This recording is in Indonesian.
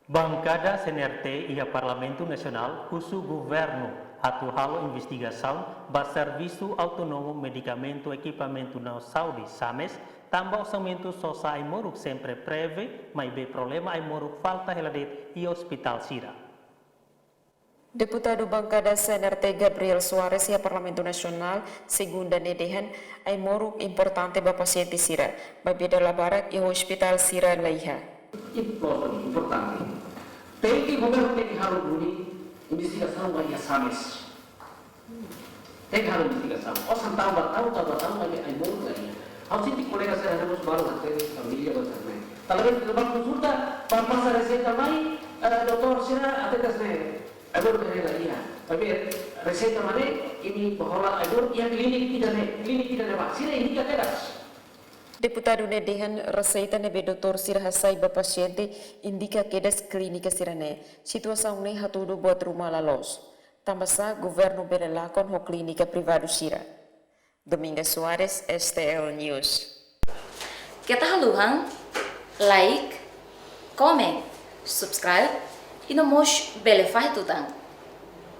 Bancada CNRT e a Parlamento Nacional, cujo governo atual investigação ba Serviço Autônomo Medicamento e Equipamento na Saúde, SAMES, também orçamento só sai moruk sempre preve, mas be problema ai moruk falta heladet e hospital Sira. Deputado Bancada CNRT Gabriel Soares e a Parlamento Nacional, segunda nedehan, ai moruk importante ba paciente Sira, ba beda labarak e hospital Sira laiha. Importante. Tem que o governo tem que harus investigação vai a SAMES. Tem que harus investigação. O santau batau vai ai moruk laiha. Ao senti colega saya harus baru nanti família bertanya. Kalau kita dapat konsulta, pasar receita mai, dokter Sira atekas ne. Agor kena iya. Tapi reseta mana ini bahwa agor yang klinik tidak ada vaksin ini kata Deputado nedehan receita nebe Dr. Sira Hasai ba paciente indica que das clínica Sirane. Situação ne hatudo buat rumah lalos. Tambah sa governo berelakon ho clínica privado Sira. Dominga Soares, STL News. Kita haluhan, like, comment, subscribe e no mosh belefai tutang.